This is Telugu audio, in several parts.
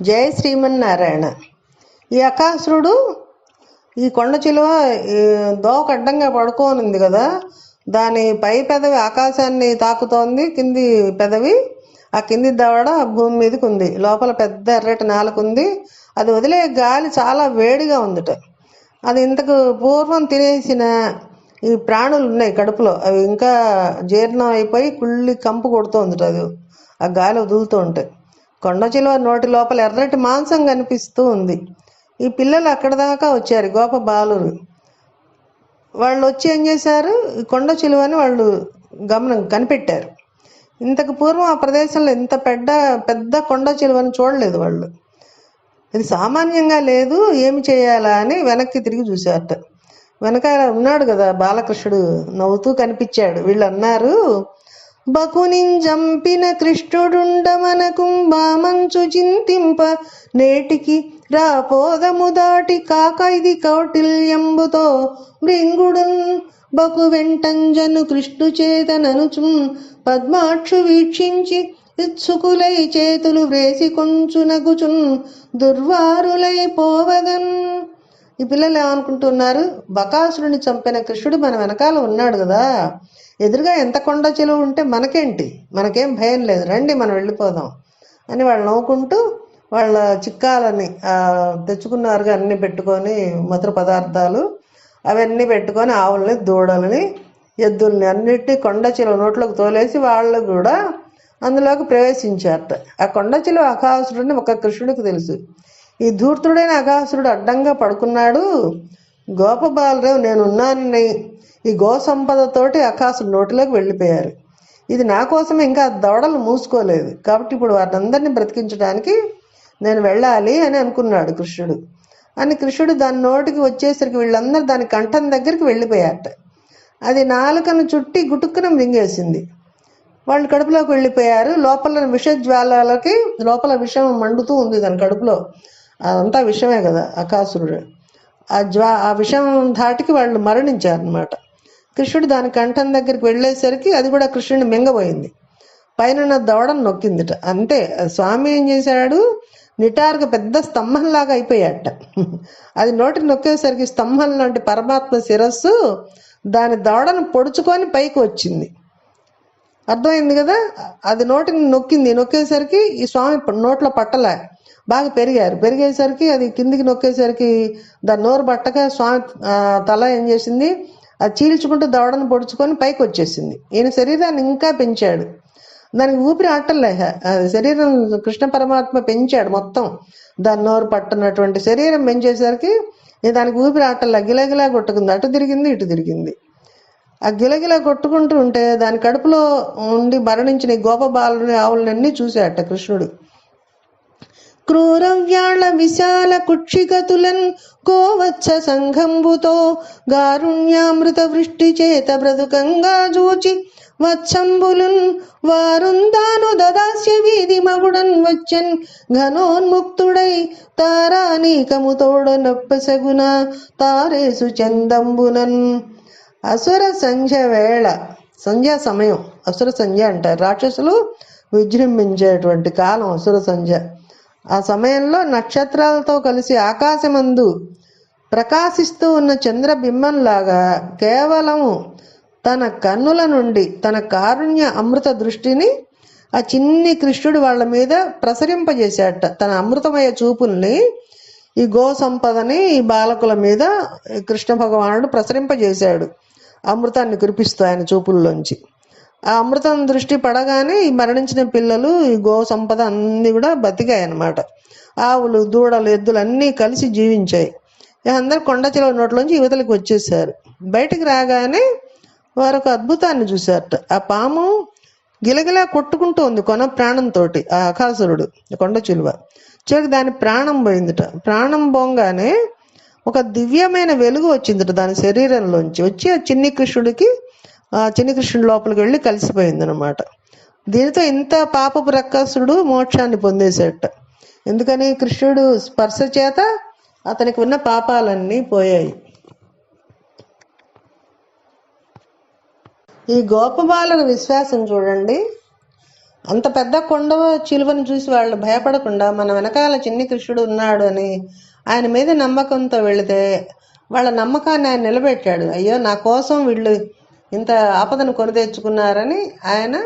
జయ శ్రీమన్నారాయణ. ఈ అకాసురుడు ఈ కొండ చిలువ దోక అడ్డంగా పడుకోనుంది కదా, దాని పై పెదవి ఆకాశాన్ని తాకుతోంది, కింది పెదవి ఆ కింది దవడ భూమి మీదకి ఉంది. లోపల పెద్ద ఎర్రటి నాలుకుంది. అది వదిలే గాలి చాలా వేడిగా ఉందిట. అది ఇంతకు పూర్వం తినేసిన ఈ ప్రాణులు ఉన్నాయి కడుపులో, అవి ఇంకా జీర్ణం అయిపోయి కుళ్ళి కంపు కొడుతోందిట. అది ఆ గాలి వదులుతూ ఉంటే కొండ చిలువ నోటి లోపల ఎర్రటి మాంసం కనిపిస్తూ ఉంది. ఈ పిల్లలు అక్కడ దాకా వచ్చారు, గోప బాలురు. వాళ్ళు వచ్చి ఏం చేశారు, ఈ కొండ చిలువని వాళ్ళు కనిపెట్టారు. ఇంతకు పూర్వం ఆ ప్రదేశంలో ఇంత పెద్ద కొండ చిలువని చూడలేదు వాళ్ళు. ఇది సామాన్యంగా లేదు, ఏమి చేయాలా అని వెనక్కి తిరిగి చూశారట. వెనకాల ఉన్నాడు కదా బాలకృష్ణుడు, నవ్వుతూ కనిపించాడు. వీళ్ళు అన్నారు, బకునింజంపిన కృష్ణుడుండమనకు బామంచు చింతింప నేటికి రాపోదము దాటి కాక ఇది కౌటిల్యంబుతో మృంగుడున్ బకు వెంటంజను కృష్ణు చేతననుచు పద్మాక్షు వీక్షించి ఇత్సుకులై చేతులు వ్రేసి కొంచునగుచున్ దుర్వారులై పోవదన్. ఈ పిల్లలు ఏమనుకుంటున్నారు, బకాసురుని చంపిన కృష్ణుడు మన వెనకాల ఉన్నాడు కదా, ఎదురుగా ఎంత కొండ చెలువ ఉంటే మనకేంటి, మనకేం భయం లేదు, రండి మనం వెళ్ళిపోదాం అని వాళ్ళు నవ్వుకుంటూ వాళ్ళ చిక్కాలని తెచ్చుకున్నారుగా అన్నీ పెట్టుకొని, మధుర పదార్థాలు అవన్నీ పెట్టుకొని ఆవుల్ని దూడలని ఎద్దుల్ని అన్నిటినీ కొండ చిలువ నోట్లోకి తోలేసి వాళ్ళు కూడా అందులోకి ప్రవేశించారట. ఆ కొండ చిలువ అఘాసురుడిని ఒక కృష్ణుడికి తెలుసు. ఈ ధూర్తుడైన అఘాసురుడు అడ్డంగా పడుకున్నాడు. గోపబాలరావు నేనున్నానని ఈ గో సంపదతోటి అకాసుడు నోటిలోకి వెళ్ళిపోయారు. ఇది నా కోసమే, ఇంకా దవడలు మూసుకోలేదు కాబట్టి ఇప్పుడు వారందరినీ బ్రతికించడానికి నేను వెళ్ళాలి అని అనుకున్నాడు కృష్ణుడు. అని కృష్ణుడు దాని నోటికి వచ్చేసరికి వీళ్ళందరూ దాని కంఠం దగ్గరికి వెళ్ళిపోయారట. అది నాలుకను చుట్టి గుటుక్కున మింగేసింది. వాళ్ళు కడుపులోకి వెళ్ళిపోయారు. లోపల విషజ్వాలకి లోపల విషం మండుతూ ఉంది దాని కడుపులో. అదంతా విషమే కదా అకాసురుడు. ఆ విషం ధాటికి వాళ్ళు మరణించారనమాట. కృష్ణుడు దాని కంఠం దగ్గరికి వెళ్ళేసరికి అది కూడా కృష్ణుడిని మింగబోయింది. పైన దవడను నొక్కిందిట. అంతే, స్వామి ఏం చేశాడు, నిటారుగా పెద్ద స్తంభంలాగా అయిపోయాట. అది నోటికి నొక్కేసరికి స్తంభం లాంటి పరమాత్మ శిరస్సు దాని దవడను పొడుచుకొని పైకి వచ్చింది. అర్థమైంది కదా. అది నోటిని నొక్కేసరికి ఈ స్వామి నోట్లో పట్టలే, బాగా పెరిగేసరికి అది కిందికి నొక్కేసరికి దాని నోరు పట్టక స్వామి తల ఏం చేసింది, అది చీల్చుకుంటూ దవడను పొడుచుకొని పైకి వచ్చేసింది. ఈయన శరీరాన్ని ఇంకా పెంచాడు, దానికి ఊపిరి ఆటలే. శరీరం కృష్ణ పరమాత్మ పెంచాడు మొత్తం. దాని నోరు పట్టనటువంటి శరీరం పెంచేసరికి దానికి ఊపిరి ఆటల్లా గిలగిలా కొట్టుకుంది, అటు తిరిగింది ఇటు తిరిగింది. ఆ గిలగిలా కొట్టుకుంటూ ఉంటే దాని కడుపులో ఉండి మరణించిన గోప బాలుని ఆవులన్నీ చూశాట కృష్ణుడు. క్రూరవ్యాళ విశాల కుక్షిగతులన్ కోవచ్చ సంఘంబుతో గారుణ్యామృత వృష్టి చేత బ్రతుకంగా జూచి వత్సంబులున్ వారుందాను దదాస్య వీధి మగుడన్ వచ్చన్ ఘనోన్ముక్తుడై తారానీకము తోడ నొప్పసగున తారేసు చందంబునన్. అసుర సంధ్య వేళ, సంధ్యా సమయం, అసుర సంధ్య అంటారు. రాక్షసులు విజృంభించేటువంటి కాలం అసుర సంధ్య. ఆ సమయంలో నక్షత్రాలతో కలిసి ఆకాశమందు ప్రకాశిస్తూ ఉన్న చంద్రబింబంలాగా కేవలము తన కన్నుల నుండి తన కారుణ్య అమృత దృష్టిని ఆ చిన్ని కృష్ణుడు వాళ్ళ మీద ప్రసరింపజేశాట. తన అమృతమయ చూపుల్ని ఈ గో సంపదని ఈ బాలకుల మీద కృష్ణ భగవానుడు ప్రసరింపజేశాడు. అమృతాన్ని కురిపిస్తూ ఆయన చూపుల్లోంచి ఆ అమృతం దృష్టి పడగానే ఈ మరణించిన పిల్లలు ఈ గో సంపద అన్నీ కూడా బతికాయి అన్నమాట. ఆవులు దూడలు ఎద్దులు అన్నీ కలిసి జీవించాయి. అందరు కొండ చిలువ నోట్లోంచి యువతలకు వచ్చేసారు. బయటికి రాగానే వారు ఒక అద్భుతాన్ని చూశారట. ఆ పాము గిలగిలా కొట్టుకుంటూ ఉంది కొన ప్రాణంతో. ఆ అకాసురుడు కొండ చిలువ చివరికి దాని ప్రాణం పోయిందిట. ప్రాణం పోగానే ఒక దివ్యమైన వెలుగు వచ్చిందిట దాని శరీరంలోంచి. వచ్చి ఆ చిన్ని కృష్ణుడి లోపలికి వెళ్ళి కలిసిపోయింది అనమాట. దీనితో ఇంత పాపపు రక్కసుడు మోక్షాన్ని పొందేసేట. ఎందుకని, కృష్ణుడు స్పర్శ చేత అతనికి ఉన్న పాపాలన్నీ పోయాయి. ఈ గోపబాలన విశ్వాసం చూడండి. అంత పెద్ద కొండ చిలువను చూసి వాళ్ళు భయపడకుండా మన వెనకాల చిన్ని కృష్ణుడు ఉన్నాడు అని ఆయన మీద నమ్మకంతో వెళితే వాళ్ళ నమ్మకాన్ని ఆయన నిలబెట్టాడు. అయ్యో నా కోసం వీళ్ళు ఇంత ఆపదను కొని తెచ్చుకున్నారని ఆయన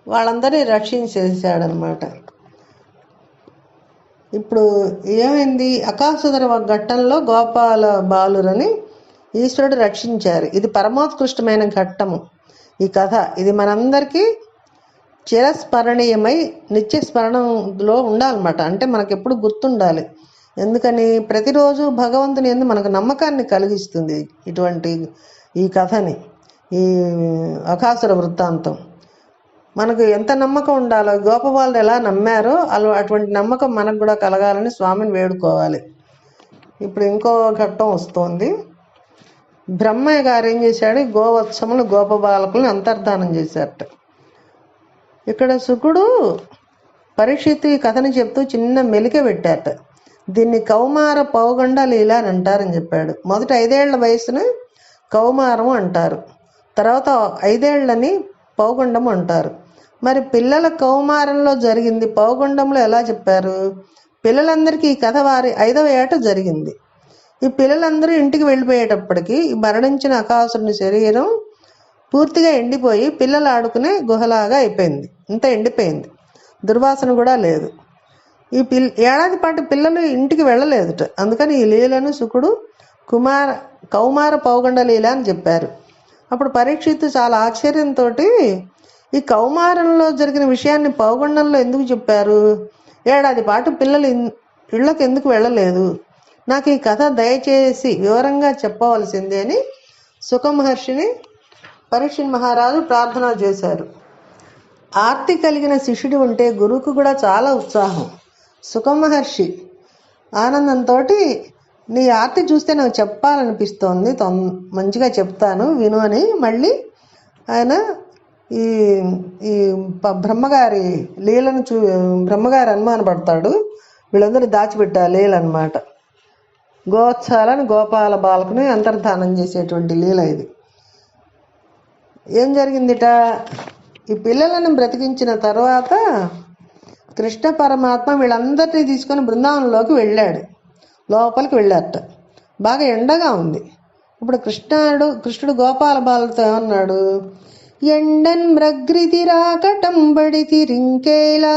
వాళ్ళందరినీ రక్షించేసాడనమాట. ఇప్పుడు ఏమైంది, అకాసుదర ఘట్టంలో గోపాల బాలురని ఈశ్వరుడు రక్షించారు. ఇది పరమోత్కృష్టమైన ఘట్టము ఈ కథ. ఇది మనందరికీ చిరస్మరణీయమై నిత్య స్మరణలో ఉండాలన్నమాట. అంటే మనకు ఎప్పుడు గుర్తుండాలి. ఎందుకని ప్రతిరోజు భగవంతుని యందు మనకు నమ్మకాన్ని కలిగిస్తుంది ఇటువంటి ఈ కథని, ఈ అకాసుర వృత్తాంతం. మనకు ఎంత నమ్మకం ఉండాలో, గోపబాలు ఎలా నమ్మారో అటువంటి నమ్మకం మనకు కూడా కలగాలని స్వామిని వేడుకోవాలి. ఇప్పుడు ఇంకో ఘట్టం వస్తుంది. బ్రహ్మయ్య గారు ఏం చేశాడు, గోవత్సములు గోపబాలకులను అంతర్ధానం చేశారట. ఇక్కడ శుకుడు పరీక్షిత్ ఈ కథని చెప్తూ చిన్న మెలిక పెట్టారట. దీన్ని కౌమార పౌగండ లీల అని అంటారని చెప్పాడు. మొదట 5 ఏళ్ల వయసును కౌమారం అంటారు, తర్వాత 5 ఏళ్ళని పౌగండము అంటారు. మరి పిల్లల కౌమారంలో జరిగింది పౌగండంలో ఎలా చెప్పారు? పిల్లలందరికీ ఈ కథ వారి 5వ ఏట జరిగింది. ఈ పిల్లలందరూ ఇంటికి వెళ్ళిపోయేటప్పటికి మరణించిన అకాసురుని శరీరం పూర్తిగా ఎండిపోయి పిల్లలు ఆడుకునే గుహలాగా అయిపోయింది. ఇంత ఎండిపోయింది, దుర్వాసన కూడా లేదు. ఈ ఏడాది పాటు పిల్లలు ఇంటికి వెళ్ళలేదుట. అందుకని ఈ లీలను శుకుడు కౌమార పౌగండ లీల అని చెప్పారు. అప్పుడు పరీక్షిత్తు చాలా ఆశ్చర్యంతో ఈ కౌమారంలో జరిగిన విషయాన్ని పౌగండంలో ఎందుకు చెప్పారు? ఏడాది పాటు పిల్లలు ఇళ్ళకి ఎందుకు వెళ్ళలేదు? నాకు ఈ కథ దయచేసి వివరంగా చెప్పవలసిందే అని సుఖమహర్షిని పరీక్షిత్ మహారాజు ప్రార్థన చేశారు. ఆర్తి కలిగిన శిష్యుడు ఉంటే గురువుకు కూడా చాలా ఉత్సాహం. సుఖమహర్షి ఆనందంతో నీ ఆర్తి చూస్తే నాకు చెప్పాలనిపిస్తోంది, మంచిగా చెప్తాను విను అని మళ్ళీ ఆయన ఈ ఈ బ్రహ్మగారి లీలను బ్రహ్మగారి అనుమానపడతాడు. వీళ్ళందరూ దాచిపెట్టా లీలన్నమాట. గోత్సాలను గోపాల బాలకుని అంతర్ధానం చేసేటువంటి లీల ఇది. ఏం జరిగిందిట, ఈ పిల్లలను బ్రతికించిన తర్వాత కృష్ణ పరమాత్మ వీళ్ళందరినీ తీసుకొని బృందావనంలోకి లోపలికి వెళ్ళారట. బాగా ఎండగా ఉంది. ఇప్పుడు కృష్ణుడు గోపాల బాలతో ఏమన్నాడు, ఎండన్ మ్రగ్రితి రాకటంబడితి రింకేలా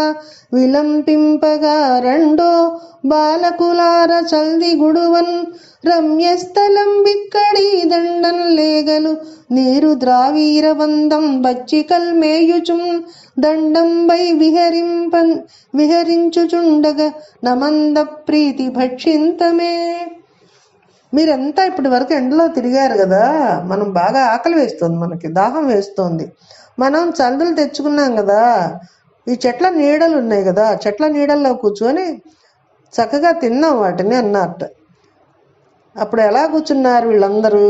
విలంపింపగా రెండో బాలకులార చల్ది గుడువన్ రమ్యస్థలం విక్కడి దండన్ లేగలు నీరు ద్రావీరవందం బచ్చికల్ మేయుచుం దండంబై విహరించుచుండగ నమంద ప్రీతి భక్షింతమే. మీరంతా ఇప్పటి వరకు ఎండలో తిరిగారు కదా, మనం బాగా ఆకలి వేస్తుంది, మనకి దాహం వేస్తుంది. మనం చల్దులు తెచ్చుకున్నాం కదా, ఈ చెట్ల నీడలు ఉన్నాయి కదా, చెట్ల నీడల్లో కూర్చొని చక్కగా తిన్నాం వాటిని అన్నట్టు. అప్పుడు ఎలా కూర్చున్నారు వీళ్ళందరూ?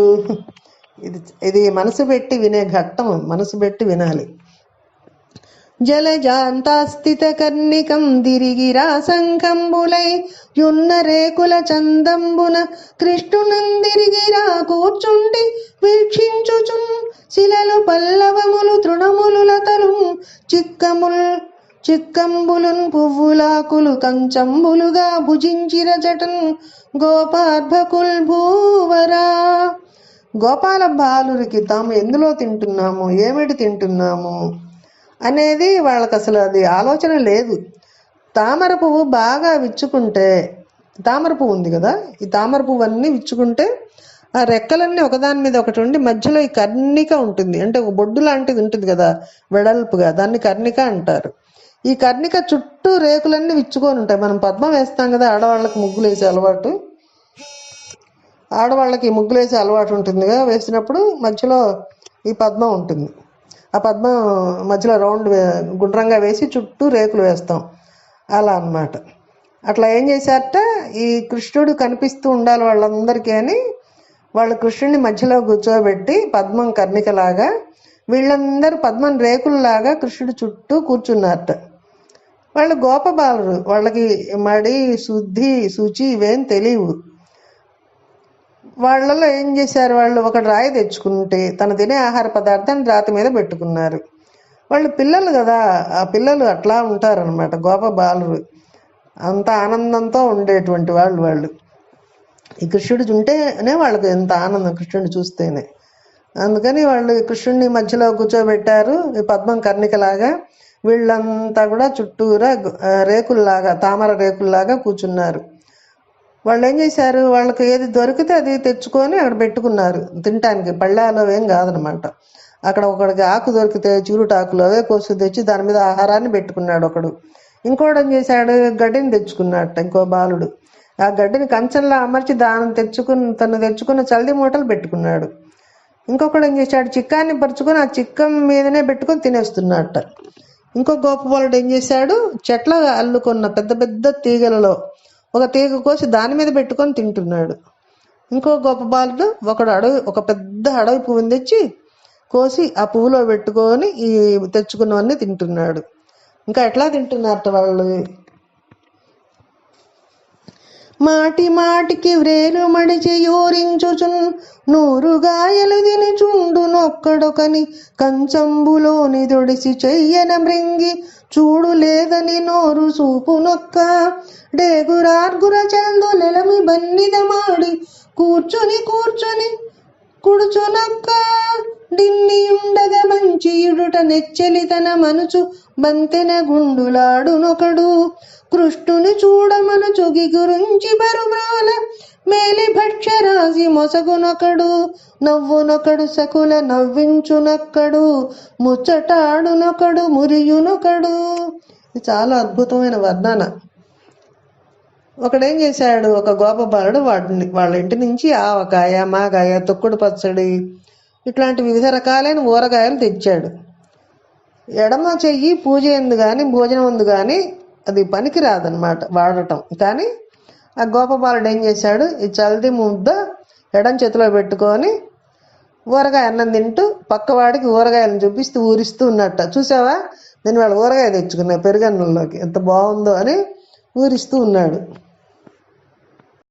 ఇది మనసు పెట్టి వినే ఘట్టం, మనసు పెట్టి వినాలి. జలజాంతాస్థిత కర్ణికం దిరిగిరా సంకంబులై యున్న రేకుల చందంబున కృష్ణునందిరిగిరా కూర్చుండి వీక్షించుచున్ శిలలు పల్లవములు తృణములు లతలు చిక్కంబులున్ పువ్వులాకులు కంచంబులుగా భుజించిర జటన్ గోపార్భకుల్ భూవరా. గోపాల బాలురికి తాము ఎందులో తింటున్నాము, ఏమిటి తింటున్నాము అనేది వాళ్ళకి అసలు అది ఆలోచన లేదు. తామర పువ్వు బాగా విచ్చుకుంటే, తామర పువ్వు ఉంది కదా, ఈ తామర పువ్వు అన్నీ విచ్చుకుంటే ఆ రెక్కలన్నీ ఒకదాని మీద ఒకటి ఉండి మధ్యలో ఈ కర్ణిక ఉంటుంది. అంటే ఒక బొడ్డు లాంటిది ఉంటుంది కదా వెడల్పుగా, దాన్ని కర్ణిక అంటారు. ఈ కర్ణిక చుట్టూ రేకులన్నీ విచ్చుకొని ఉంటాయి. మనం పద్మం వేస్తాం కదా, ఆడవాళ్ళకి ముగ్గులు వేసే అలవాటు, ఆడవాళ్ళకి ముగ్గులు వేసే అలవాటు ఉంటుందిగా, వేసినప్పుడు మధ్యలో ఈ పద్మం ఉంటుంది. ఆ పద్మం మధ్యలో రౌండ్ గుండ్రంగా వేసి చుట్టూ రేకులు వేస్తాం, అలా అన్నమాట. అట్లా ఏం చేశారట, ఈ కృష్ణుడు కనిపిస్తూ ఉండాలి వాళ్ళందరికీ అని వాళ్ళు కృష్ణుడిని మధ్యలో కూర్చోబెట్టి పద్మం కర్ణికలాగా, వీళ్ళందరూ పద్మం రేకుల్లాగా కృష్ణుడు చుట్టూ కూర్చున్నారట. వాళ్ళు గోపబాలురు, వాళ్ళకి మడి శుద్ధి శుచి ఇవేం తెలియవు. వాళ్ళలో ఏం చేశారు, వాళ్ళు ఒక రాయి తెచ్చుకుంటే తను తినే ఆహార పదార్థాన్ని రాతి మీద పెట్టుకున్నారు. వాళ్ళు పిల్లలు కదా, ఆ పిల్లలు అట్లా ఉంటారనమాట. గోప బాలురు అంత ఆనందంతో ఉండేటువంటి వాళ్ళు. ఈ కృష్ణుడు ఉంటేనే వాళ్ళకి ఎంత ఆనందం, కృష్ణుడిని చూస్తేనే. అందుకని వాళ్ళు కృష్ణుడిని మధ్యలో కూర్చోబెట్టారు, ఈ పద్మం కర్ణికలాగా. వీళ్ళంతా కూడా చుట్టూరా రేకుల్లాగా, తామర రేకుల్లాగా కూర్చున్నారు. వాళ్ళు ఏం చేశారు, వాళ్ళకి ఏది దొరికితే అది తెచ్చుకొని అక్కడ పెట్టుకున్నారు తినటానికి. పళ్ళాలో ఏం కాదనమాట. అక్కడ ఒకడికి ఆకు దొరికితే చిరుటాకులు అవే కోసి తెచ్చి దాని మీద ఆహారాన్ని పెట్టుకున్నాడు ఒకడు. ఇంకోటి ఏం చేశాడు, గడ్డిని తెచ్చుకున్నట్ట ఇంకో బాలుడు. ఆ గడ్డిని కంచంలో అమర్చి తను తెచ్చుకున్న చల్ది మూటలు పెట్టుకున్నాడు. ఇంకొకడు ఏం చేశాడు, చిక్కాన్ని పరుచుకొని ఆ చిక్కం మీదనే పెట్టుకొని తినేస్తున్నట్ట. ఇంకో గోపబాలుడు ఏం చేశాడు, చెట్ల అల్లుకున్న పెద్ద పెద్ద తీగలలో ఒక తీగ కోసి దాని మీద పెట్టుకొని తింటున్నాడు. ఇంకో గోపబాలుడు ఒక పెద్ద అడవి పువ్వుని తెచ్చి కోసి ఆ పువ్వులో పెట్టుకొని ఈ తెచ్చుకున్నవన్నీ తింటున్నాడు. ఇంకా ఎట్లా తింటున్నారట వాళ్ళు. మాటి మాటికి వ్రేలు మడిచి యోరించుచున్ నూరు గాయలు తిని చుండు నొక్కడొకని కంచంబులోని దొడిసి చెయ్యన మృంగి చూడు లేదని నోరు చూపు నొక్క డేగురార్గుర చందు నెలమి బన్నిద మాడి కూర్చొని కుడుచునొక్క డిన్నియుండగ మంచి ఇడుట నెచ్చెలి తన మనుచు బంతెన గుండులాడునొకడు కృష్ణుని చూడమనుచుగి గురించి బరుమ్రాల మేలి భక్ష్యరాశి మొసగునొకడు నవ్వునొకడు సకుల నవ్వించునొక్కడు ముచ్చటాడునొకడు మురియునొకడు. ఇది చాలా అద్భుతమైన వర్ణన. ఒకడేం చేశాడు, ఒక గోపబాలుడు వాళ్ళ ఇంటి నుంచి ఆవకాయ, మాగాయ, తొక్కుడు పచ్చడి ఇట్లాంటి వివిధ రకాలైన ఊరగాయలు తెచ్చాడు. ఎడమ చెయ్యి పూజ ఎందు కానీ భోజనం ఎందు కానీ అది పనికి రాదనమాట వాడటం. కానీ ఆ గోపబాలుడు ఏం చేశాడు, ఈ చల్ది ముద్ద ఎడం చేతిలో పెట్టుకొని ఊరగాయ అన్నం తింటూ పక్కవాడికి ఊరగాయలను చూపిస్తూ ఊరిస్తూ ఉన్నట్ట. చూసావా, నేను వాళ్ళ ఊరగాయ తెచ్చుకున్నా పెరుగన్నంలోకి, ఎంత బాగుందో అని ఊరిస్తూ ఉన్నాడు.